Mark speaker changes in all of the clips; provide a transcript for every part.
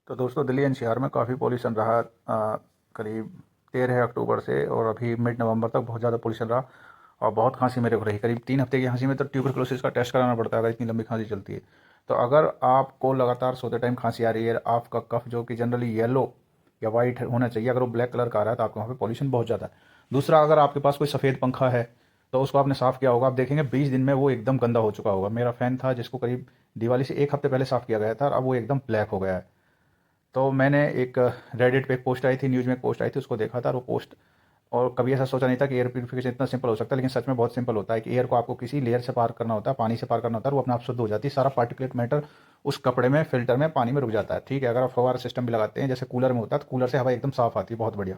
Speaker 1: तो दोस्तों दिल्ली एनसीआर में काफ़ी पॉल्यूशन रहा करीब 13 अक्टूबर से और अभी मिड नवंबर तक बहुत ज़्यादा पॉल्यूशन रहा। और बहुत खांसी मेरे को रही, करीब 3 हफ्ते की खांसी में तो ट्यूबरकुलोसिस का टेस्ट कराना पड़ता है अगर इतनी लंबी खांसी चलती है। तो अगर आपको लगातार सोते टाइम खांसी आ रही है, आपका कफ जो कि जनरली येलो या वाइट होना चाहिए, अगर वो ब्लैक कलर का आ रहा है तो आपके वहाँ पे पॉल्यूशन बहुत ज़्यादा है। दूसरा, अगर आपके पास कोई सफ़ेद पंखा है तो उसको आपने साफ़ किया होगा, आप देखेंगे 20 दिन में वो एकदम गंदा हो चुका होगा। मेरा फ़ैन था जिसको करीब दिवाली से 1 हफ्ते पहले साफ़ किया गया था और अब वो एकदम ब्लैक हो गया है। तो मैंने एक रेडिट पे एक पोस्ट आई थी, न्यूज़ में एक पोस्ट आई थी, उसको देखा था और वो पोस्ट, और कभी ऐसा सोचा नहीं था कि एयर प्यूरिफिकेशन इतना सिंपल हो सकता है, लेकिन सच में बहुत सिंपल होता है कि एयर को आपको किसी लेयर से पार करना होता है, पानी से पार करना होता है, वो अपने आप शुद्ध हो जाती है। सारा पार्टिकुलेट मैटर उस कपड़े में, फिल्टर में, पानी में रुक जाता है। ठीक है, अगर आप फवारा सिस्टम भी लगाते हैं जैसे कूलर में होता है तो कूलर से हवा एकदम साफ आती है, बहुत बढ़िया।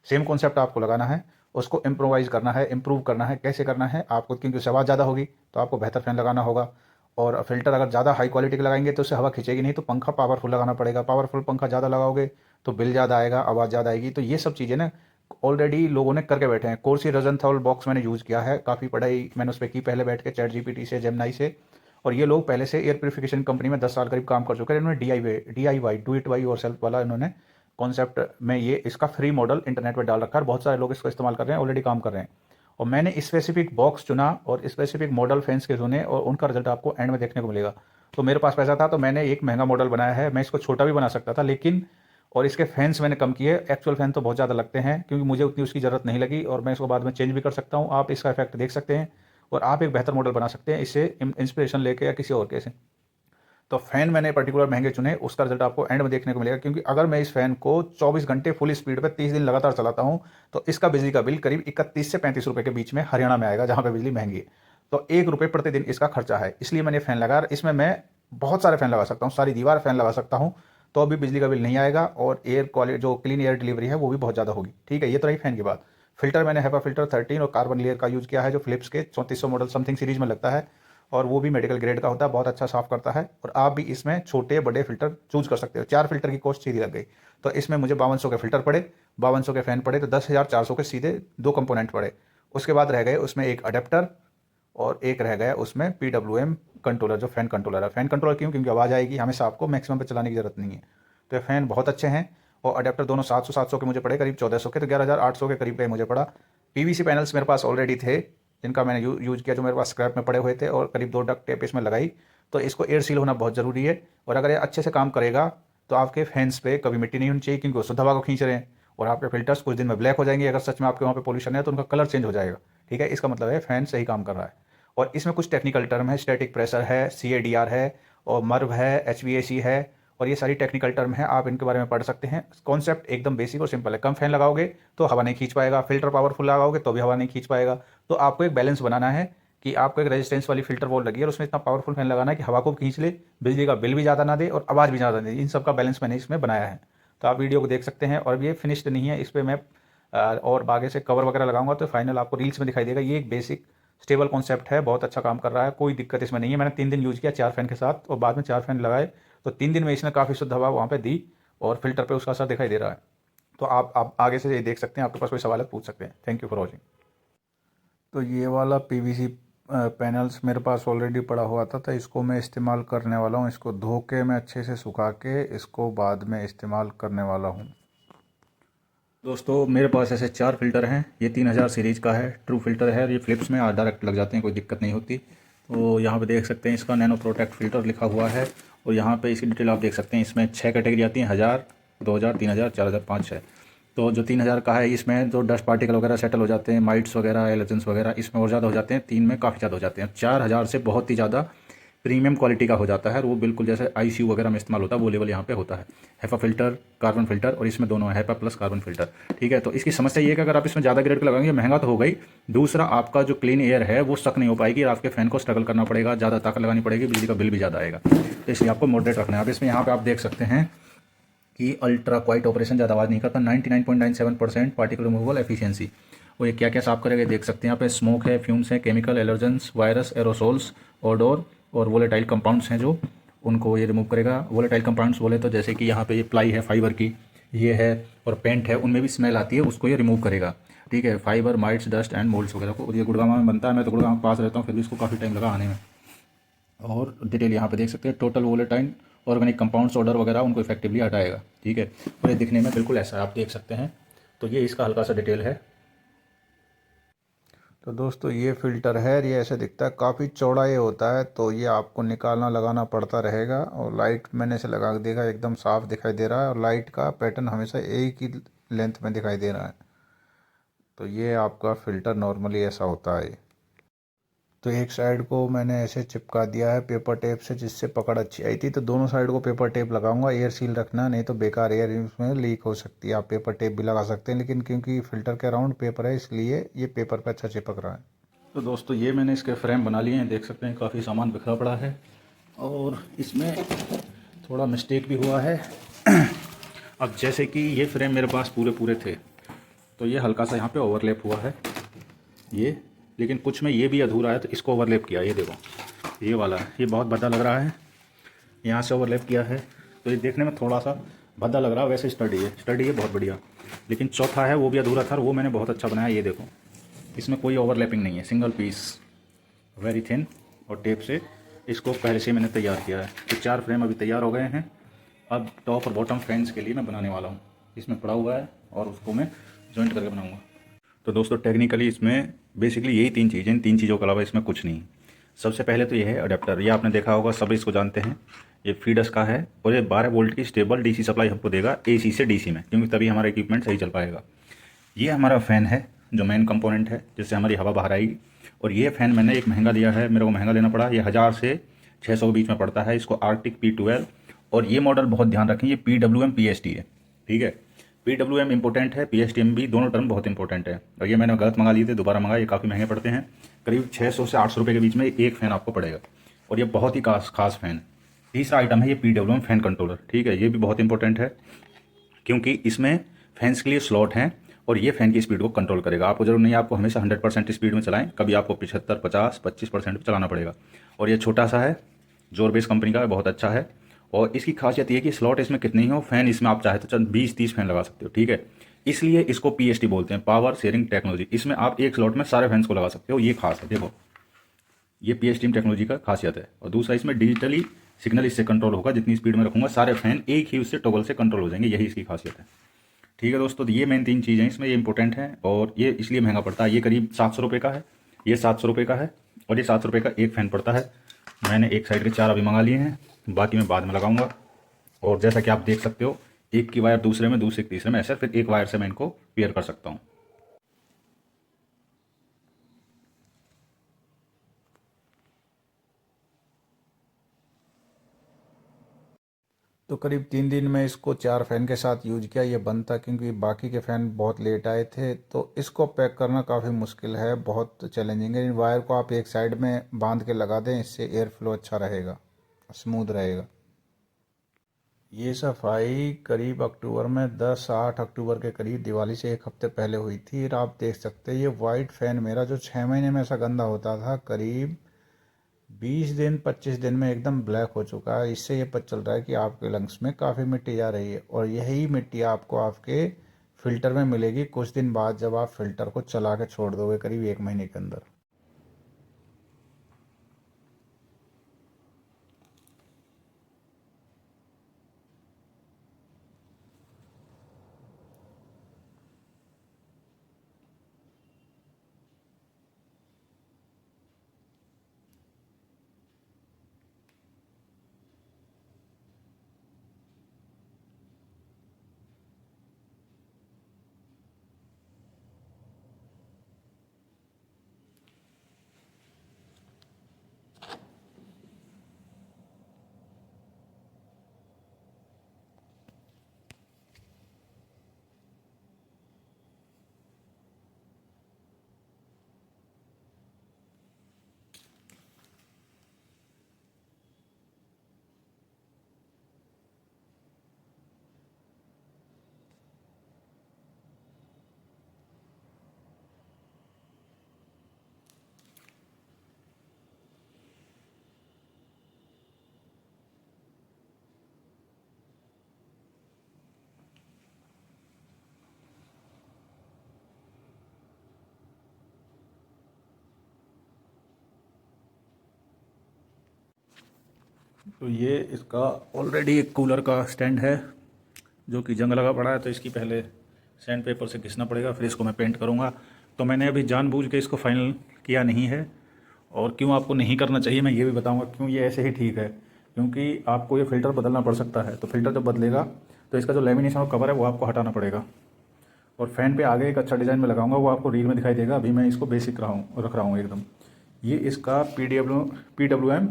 Speaker 1: सेम कॉन्सेप्ट आपको लगाना है, उसको इम्प्रोवाइज़ करना है, इम्प्रूव करना है। कैसे करना है आपको, क्योंकि उससे आवाज़ ज़्यादा होगी तो आपको बेहतर फ़ैन लगाना होगा। और फ़िल्टर अगर ज़्यादा हाई क्वालिटी का लगाएंगे तो उससे हवा खींचेगी नहीं, तो पंखा पावरफुल लगाना पड़ेगा। पावरफुल पंखा ज़्यादा लगाओगे तो बिल ज़्यादा आएगा, आवाज़ ज़्यादा आएगी। तो ये सब चीज़ें ना ऑलरेडी लोगों ने करके बैठे हैं। कोर्सी रजनथॉल बॉक्स मैंने यूज़ किया है, काफ़ी पढ़ाई मैंने उस पर की पहले बैठ के, चैट जीपीटी से, जेमिनाई से। और ये लोग पहले से एयर प्योरिफिकेशन कंपनी में 10 साल करीब काम कर चुके हैं। इन्होंने DIY do it by your self वाला इन्होंने कॉन्सेप्ट में ये इसका फ्री मॉडल इंटरनेट पर डाल रखा है। बहुत सारे लोग इसको इस्तेमाल कर रहे हैं, ऑलरेडी काम कर रहे हैं। और मैंने स्पेसिफिक बॉक्स चुना और स्पेसिफिक मॉडल फैंस के चुने और उनका रिजल्ट आपको एंड में देखने को मिलेगा। तो मेरे पास पैसा था तो मैंने एक महंगा मॉडल बनाया है, मैं इसको छोटा भी बना सकता था लेकिन, और इसके फैंस मैंने कम किए। एक्चुअल फैन तो बहुत ज़्यादा लगते हैं क्योंकि मुझे उतनी उसकी ज़रूरत नहीं लगी और मैं इसको बाद में चेंज भी कर सकता हूँ। आप इसका इफेक्ट देख सकते हैं और आप एक बेहतर मॉडल बना सकते हैं इससे इंस्पिरेशन लेके या किसी और के से। तो फ़ैन मैंने पर्टिकुलर महंगे चुने, उसका रिजल्ट आपको एंड में देखने को मिलेगा। क्योंकि अगर मैं इस फ़ैन को 24 घंटे फुल स्पीड पे 30 दिन लगातार चलाता हूँ तो इसका बिजली का बिल करीब 31 से 35 रुपये के बीच में हरियाणा में आएगा, जहाँ पे बिजली महंगी है। तो 1 रुपये प्रतिदिन इसका खर्चा है, इसलिए मैंने फ़ैन लगाया। इसमें मैं बहुत सारे फ़ैन लगा सकता हूँ, सारी दीवार फ़ैन लगा सकता हूँ, तो अभी बिजली का बिल नहीं आएगा और एयर क्वालिटी, जो क्लीन एयर डिलीवरी है, वो भी बहुत ज़्यादा होगी। ठीक है, ये तो रही फ़ैन की बात। फिल्टर मैंने HEPA फिल्टर 13 और कार्बन लेयर का यूज़ किया है, जो फिलिप्स के 3400 मॉडल समथिंग सीरीज में लगता है और वो भी मेडिकल ग्रेड का होता है, बहुत अच्छा साफ़ करता है। और आप भी इसमें छोटे बड़े फ़िल्टर चूज़ कर सकते हो। 4 फ़िल्टर की कॉस्ट सीधी लग गई, तो इसमें मुझे 5200 के फ़िल्टर पड़े, 5200 के फ़ैन पड़े, तो 10,400 के सीधे 2 कंपोनेंट पड़े। उसके बाद रह गए उसमें एक अडेप्टर और एक रह गया उसमें PWM कंट्रोलर, जो फ़ैन कंट्रोलर है। फ़ैन कंट्रोलर क्यों? क्योंकि आवाज़ आएगी, हमेशा आपको मैक्सिमम पे चलाने की ज़रूरत नहीं है। तो ये फ़ैन बहुत अच्छे हैं और अडेप्टर दोनों 700 के मुझे पड़े, करीब 1400 के, तो 11,800 के करीब का मुझे पड़ा। PVC पैनल्स मेरे पास ऑलरेडी थे जिनका मैंने यूज़ किया, जो मेरे पास स्क्रैप में पड़े हुए थे, और करीब 2 डक्ट टेप इसमें लगाई। तो इसको एयर सील होना बहुत ज़रूरी है और अगर ये अच्छे से काम करेगा तो आपके फैंस पे कभी मिट्टी नहीं होनी चाहिए, क्योंकि वो शुद्ध हवा को खींच रहे हैं। और आपके फिल्टर्स कुछ दिन में ब्लैक हो जाएंगे, अगर सच में आपके वहाँ पे पोल्यूशन है तो उनका कलर चेंज हो जाएगा। ठीक है, इसका मतलब है फ़ैन सही काम कर रहा है। और इसमें कुछ टेक्निकल टर्म है, स्टैटिक प्रेशर है, CADR है, और मर्व है, HVAC है, और ये सारी टेक्निकल टर्म है, आप इनके बारे में पढ़ सकते हैं। कॉन्सेप्ट एकदम बेसिक और सिंपल है। कम फैन लगाओगे तो हवा नहीं खींच पाएगा, फिल्टर पावरफुल लगाओगे तो भी हवा नहीं खींच पाएगा। तो आपको एक बैलेंस बनाना है कि आपको एक रेजिस्टेंस वाली फिल्टर वॉल लगी है और उसमें इतना पावरफुल फैन लगाना है कि हवा को खींच ले, बिजली का बिल भी ज़्यादा ना दे और आवाज़ भी ज़्यादा दे। इन सब का बैलेंस मैंने इसमें बनाया है। तो आप वीडियो को देख सकते हैं। और ये फिनिश्ड नहीं है, इस पर मैं और आगे से कवर वगैरह लगाऊंगा तो फाइनल आपको रील्स में दिखाई देगा। ये एक बेसिक स्टेबल कॉन्सेप्ट है, बहुत अच्छा काम कर रहा है, कोई दिक्कत इसमें नहीं है। मैंने 3 दिन यूज़ किया 4 फैन के साथ और बाद में 4 फैन लगाए, तो 3 दिन में इसने काफ़ी शुद्ध हवा वहाँ पे दी और फिल्टर पे उसका असर दिखाई दे रहा है। तो आप आगे से ये देख सकते हैं, आपके पास कोई सवाल है पूछ सकते हैं। Thank you for watching. तो ये वाला PVC पैनल्स मेरे पास ऑलरेडी पड़ा हुआ था, तो इसको मैं इस्तेमाल करने वाला हूँ। इसको धो के मैं अच्छे से सुखा के इसको बाद में इस्तेमाल करने वाला हूँ। दोस्तों मेरे पास ऐसे 4 फ़िल्टर हैं। ये 3000 सीरीज़ का है, ट्रू फिल्टर है। ये फ़िलिप्स में डायरेक्ट लग जाते हैं, कोई दिक्कत नहीं होती। तो यहाँ पे देख सकते हैं इसका नैनो प्रोटेक्ट फ़िल्टर लिखा हुआ है और यहाँ पे इसकी डिटेल आप देख सकते हैं। इसमें 6 कैटेगरी आती हैं, 1000, 2000, 3000, 4000, 5 है। तो जो 3000 का है इसमें जो डस्ट पार्टिकल वगैरह सेटल हो जाते हैं, माइट्स वगैरह, एलर्जेंस वगैरह, इसमें और ज़्यादा हो जाते हैं। 3 में काफ़ी ज़्यादा हो जाते हैं। 4000 से बहुत ही ज़्यादा प्रीमियम क्वालिटी का हो जाता है और वो बिल्कुल जैसे ICU वगैरह में इस्तेमाल होता है वो लेवल यहाँ पे होता है। HEPA फिल्टर, कार्बन फिल्टर, और इसमें दोनों है HEPA प्लस कार्बन फिल्टर। ठीक है, तो इसकी समस्या ये है कि अगर आप इसमें ज़्यादा ग्रेड का लगाएंगे, महंगा तो हो गई, दूसरा आपका जो क्लीन एयर है वो सक नहीं हो पाएगी और आपके फैन को स्ट्रगल करना पड़ेगा, ज़्यादा ताकत लगानी पड़ेगी, बिजली का बिल भी ज़्यादा आएगा। तो इसलिए आपको मॉडरेट रखना है। अब इसमें यहाँ पर आप देख सकते हैं कि अल्ट्रा क्वाइट ऑपरेशन, ज़्यादा आवाज़ नहीं करता, 99.97% पार्टिकल रिमूवल एफिशिएंसी। और ये क्या क्या साफ करेगा देख सकते हैं यहाँ पे। स्मोक है, फ्यूम्स है, chemical, allergens, virus, aerosols, odour और वोलेटाइल कंपाउंड्स हैं जो, उनको ये रिमूव करेगा। वोलेटाइल कंपाउंड्स बोले तो जैसे कि यहाँ पे ये प्लाई है फाइबर की, ये है, और पेंट है, उनमें भी स्मेल आती है, उसको ये रिमूव करेगा। ठीक है, fibre, mites, dust and moulds वगैरह को। ये गुड़गांव में बनता है, मैं तो गुड़गांव के पास रहता हूँ, फिर भी इसको काफ़ी टाइम लगा आने में। और डिटेल यहाँ पे देख सकते हैं। Total volatile organic compounds order वगैरह उनको इफेक्टिवली हटाएगा। ठीक है, और ये दिखने में बिल्कुल ऐसा आप देख सकते हैं। तो ये इसका हल्का सा डिटेल है। तो दोस्तों ये फ़िल्टर है, ये ऐसे दिखता है, काफ़ी चौड़ा ये होता है, तो ये आपको निकालना लगाना पड़ता रहेगा। और लाइट मैंने इसे लगा के देखा, एकदम साफ़ दिखाई दे रहा है, और लाइट का पैटर्न हमेशा एक ही लेंथ में दिखाई दे रहा है। तो ये आपका फ़िल्टर नॉर्मली ऐसा होता है। तो एक साइड को मैंने ऐसे चिपका दिया है पेपर टेप से, जिससे पकड़ अच्छी आई थी। तो दोनों साइड को पेपर टेप लगाऊंगा, एयर सील रखना, नहीं तो बेकार एयर इसमें लीक हो सकती है। आप पेपर टेप भी लगा सकते हैं, लेकिन क्योंकि फ़िल्टर के अराउंड पेपर है, इसलिए ये पेपर पे अच्छा चिपक रहा है। तो दोस्तों ये मैंने इसके फ्रेम बना लिए हैं, देख सकते हैं काफ़ी सामान बिखरा पड़ा है, और इसमें थोड़ा मिस्टेक भी हुआ है। अब जैसे कि ये फ्रेम मेरे पास पूरे पूरे थे, तो ये हल्का सा यहाँ पे ओवरलैप हुआ है ये, लेकिन कुछ में ये भी अधूरा है, तो इसको ओवरलैप किया। ये देखो ये वाला, ये बहुत भद्दा लग रहा है, यहाँ से ओवरलैप किया है, तो ये देखने में थोड़ा सा भद्दा लग रहा है। वैसे स्टडी है बहुत बढ़िया, लेकिन चौथा है वो भी अधूरा था, वो मैंने बहुत अच्छा बनाया। ये देखो इसमें कोई ओवरलैपिंग नहीं है, सिंगल पीस वेरी थिन, और टेप से इसको पहले से मैंने तैयार किया है। तो 4 फ्रेम अभी तैयार हो गए हैं। अब टॉप और बॉटम फैंस के लिए मैं बनाने वाला हूँ, इसमें पड़ा हुआ है, और उसको मैं जॉइंट करके बनाऊँगा। तो दोस्तों टेक्निकली इसमें बेसिकली यही 3 चीज़ें, इन 3 चीज़ों के अलावा इसमें कुछ नहीं। सबसे पहले तो ये है अडेप्टर, ये आपने देखा होगा, सब इसको जानते हैं। ये फीडस का है, और ये 12 वोल्ट की स्टेबल डीसी सप्लाई हमको देगा एसी से डीसी में, क्योंकि तभी हमारा इक्विपमेंट सही चल पाएगा। ये हमारा फ़ैन है जो मेन कंपोनेंट है, जिससे हमारी हवा बाहर आएगी। और ये फ़ैन मैंने एक महंगा लिया है, मेरे को महंगा लेना पड़ा, ये 1000 से 600 के बीच में पड़ता है। इसको आर्टिक P12, और ये मॉडल बहुत ध्यान रखें, ये PWM PST है। ठीक है, PWM इंपॉर्टेंट है, PSTM भी, दोनों टर्म बहुत इंपॉर्टेंट है। और ये मैंने गलत मंगा लिए थे, दोबारा मंगा, ये काफ़ी महंगे पड़ते हैं, करीब 600 से 800 रुपये के बीच में एक फ़ैन आपको पड़ेगा, और ये बहुत ही खास फ़ैन। तीसरा आइटम है ये PWM फ़ैन कंट्रोलर। ठीक है, ये भी बहुत इंपॉर्टेंट है, क्योंकि इसमें फैंस के लिए स्लॉट हैं, और ये फ़ैन की स्पीड को कंट्रोल करेगा। आपको जरूर नहीं है आपको हमेशा 100% स्पीड में चलाएं, कभी आपको 75, 50, 25% पे चलाना पड़ेगा। और ये छोटा सा है, जोर बेस कंपनी का है, बहुत अच्छा है। और इसकी खासियत ये है कि स्लॉट इसमें कितने ही हो, फ़ैन इसमें आप चाहे तो 20-30 फैन लगा सकते हो। ठीक है, इसलिए इसको PST बोलते हैं, पावर शेयरिंग टेक्नोलॉजी। इसमें आप एक स्लॉट में सारे फैंस को लगा सकते हो, ये खास है। देखो ये PST टेक्नोलॉजी का खासियत है। और दूसरा, इसमें डिजिटली सिग्नल इससे कंट्रोल होगा, जितनी स्पीड में रखूंगा सारे फैन एक ही उससे टॉगल से कंट्रोल हो जाएंगे, यही इसकी खासियत है। ठीक है दोस्तों, तो ये मेन 3 चीज़ें इसमें, ये इंपॉर्टेंट है, और ये इसलिए महंगा पड़ता है। ये करीब 700 रुपये का है, ये 700 रुपये का है, और ये 700 रुपये का एक फ़ैन पड़ता है। मैंने एक साइड के 4 अभी मंगा लिए हैं, बाकी मैं बाद में लगाऊंगा। और जैसा कि आप देख सकते हो, एक की वायर दूसरे में, दूसरे की तीसरे में, ऐसे फिर एक वायर से मैं इनको पेयर कर सकता हूँ। तो करीब 3 दिन में इसको 4 फ़ैन के साथ यूज किया, ये बंद था, क्योंकि बाकी के फ़ैन बहुत लेट आए थे। तो इसको पैक करना काफ़ी मुश्किल है, बहुत चैलेंजिंग है। इन वायर को आप एक साइड में बांध के लगा दें, इससे एयर फ्लो अच्छा रहेगा, स्मूथ रहेगा। ये सफाई करीब अक्टूबर में, 10-8 अक्टूबर के करीब, दिवाली से 1 हफ्ते पहले हुई थी। और आप देख सकते हैं ये वाइट फ़ैन मेरा जो 6 महीने में ऐसा गंदा होता था, करीब 20 दिन 25 दिन में एकदम ब्लैक हो चुका है। इससे ये पता चल रहा है कि आपके लंग्स में काफ़ी मिट्टी जा रही है, और यही मिट्टी आपको आपके फ़िल्टर में मिलेगी कुछ दिन बाद, जब आप फ़िल्टर को चला के छोड़ दोगे करीब 1 महीने के अंदर। तो ये इसका ऑलरेडी एक कूलर का स्टैंड है जो कि जंग लगा पड़ा है, तो इसकी पहले सैंड पेपर से घिसना पड़ेगा, फिर इसको मैं पेंट करूँगा। तो मैंने अभी जानबूझ के इसको फाइनल किया नहीं है, और क्यों आपको नहीं करना चाहिए मैं ये भी बताऊँगा, क्यों ये ऐसे ही ठीक है। क्योंकि आपको ये फ़िल्टर बदलना पड़ सकता है, तो फ़िल्टर जब बदलेगा तो इसका जो लेमिनेशन और कवर है वो आपको हटाना पड़ेगा। और फ़ैन पे आगे एक अच्छा डिज़ाइन में लगाऊंगा, वो आपको रील में दिखाई देगा। अभी मैं इसको बेसिक रख रहा हूँ एकदम। ये इसका PWM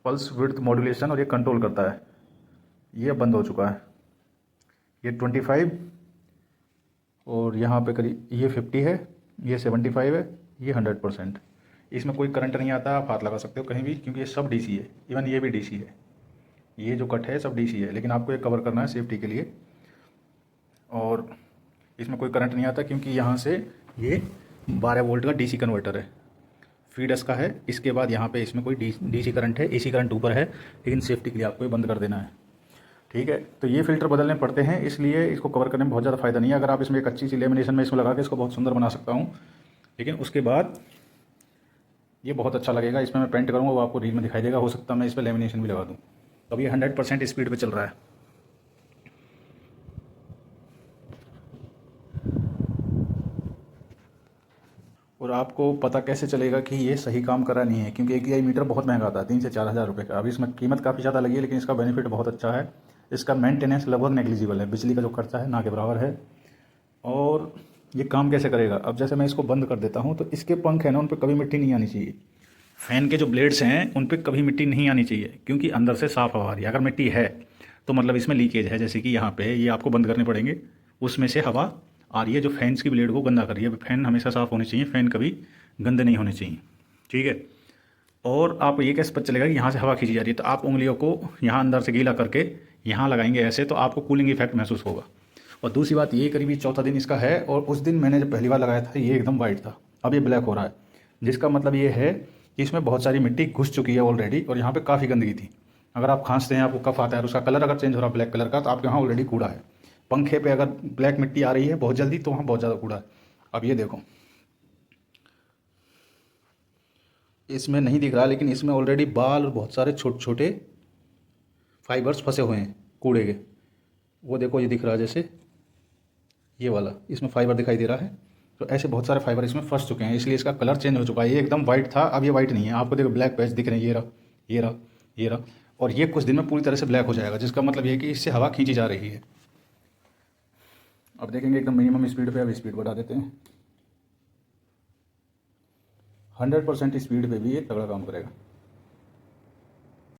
Speaker 1: पल्स विड्थ मॉड्यूलेशन, और ये कंट्रोल करता है। ये अब बंद हो चुका है। ये 25 और यहाँ पे करीब ये 50 है, ये 75 है, ये 100%। इसमें कोई करंट नहीं आता, आप हाथ लगा सकते हो कहीं भी, क्योंकि ये सब DC है। इवन ये भी DC है, ये जो कट है सब DC है, लेकिन आपको ये कवर करना है सेफ्टी के लिए। और इसमें कोई करंट नहीं आता, क्योंकि यहाँ से ये 12 वोल्ट का DC कन्वर्टर है, फीडस का है। इसके बाद यहाँ पे इसमें कोई DC करंट है, AC करंट ऊपर है, लेकिन सेफ्टी के लिए आपको ये बंद कर देना है। ठीक है, तो ये फ़िल्टर बदलने पड़ते हैं, इसलिए इसको कवर करने में बहुत ज़्यादा फ़ायदा नहीं है। अगर आप इसमें एक अच्छी सी लेमिनेशन में इसमें लगा के इसको बहुत सुंदर बना सकता हूँ, लेकिन उसके बाद ये बहुत अच्छा लगेगा। इसमें मैं पेंट करूँगा, वो आपको रील में दिखाई देगा। हो सकता है मैं इस पर लेमिनेशन भी लगा दूँ। तो अब ये 100% स्पीड पर चल रहा है। और आपको पता कैसे चलेगा कि ये सही काम कर रहा नहीं है, क्योंकि AQI मीटर बहुत महंगा आता है, 3 से 4 हज़ार रुपये का। अभी इसमें कीमत काफ़ी ज़्यादा लगी है, लेकिन इसका बेनिफिट बहुत अच्छा है। इसका मेंटेनेंस लगभग नेग्लिजिबल है, बिजली का जो खर्चा है ना के बराबर है। और ये काम कैसे करेगा, अब जैसे मैं इसको बंद कर देता हूँ, तो इसके पंख हैं ना, उन पर कभी मिट्टी नहीं आनी चाहिए। फ़ैन के जो ब्लेड्स हैं उन पर कभी मिट्टी नहीं आनी चाहिए, क्योंकि अंदर से साफ़ हवा आ रही है। अगर मिट्टी है तो मतलब इसमें लीकेज है, जैसे कि यहाँ पे ये आपको बंद करने पड़ेंगे, उसमें से हवा आ रही है जो फैंस की ब्लेड को गंदा कर रही है। फ़ैन हमेशा साफ़ होने चाहिए, फ़ैन कभी गंदे नहीं होने चाहिए। ठीक है, और आप ये कैसे पता चलेगा कि यहाँ से हवा खींची जा रही है, तो आप उंगलियों को यहाँ अंदर से गीला करके यहाँ लगाएंगे ऐसे, तो आपको कूलिंग इफेक्ट महसूस होगा। और दूसरी बात, ये करीबी चौथा दिन इसका है, और उस दिन मैंने जब पहली बार लगाया था ये एकदम वाइट था, अब ये ब्लैक हो रहा है। जिसका मतलब ये है कि इसमें बहुत सारी मिट्टी घुस चुकी है ऑलरेडी, और यहाँ पे काफ़ी गंदगी थी। अगर आप खांसते हैं, आपको कफ आता है, और उसका कलर अगर चेंज हो रहा है ब्लैक कलर का, तो आपके यहाँ ऑलरेडी कूड़ा है। पंखे पे अगर ब्लैक मिट्टी आ रही है बहुत जल्दी, तो वहाँ बहुत ज़्यादा कूड़ा है। अब ये देखो, इसमें नहीं दिख रहा, लेकिन इसमें ऑलरेडी बाल और बहुत सारे छोटे छोटे फाइबर्स फंसे हुए हैं कूड़े के। वो देखो, ये दिख रहा है जैसे ये वाला, इसमें फाइबर दिखाई दे रहा है। तो ऐसे बहुत सारे फाइबर इसमें फंस चुके हैं, इसलिए इसका कलर चेंज हो चुका है। ये एकदम वाइट था, अब ये वाइट नहीं है। आपको देखो ब्लैक पैच दिख रहे हैं, ये रहा, ये रहा, ये रहा। और ये कुछ दिन में पूरी तरह से ब्लैक हो जाएगा, जिसका मतलब ये है कि इससे हवा खींची जा रही है। अब देखेंगे एकदम मिनिमम स्पीड पे, अब स्पीड बढ़ा देते हैं। 100% स्पीड पे भी ये तगड़ा काम करेगा।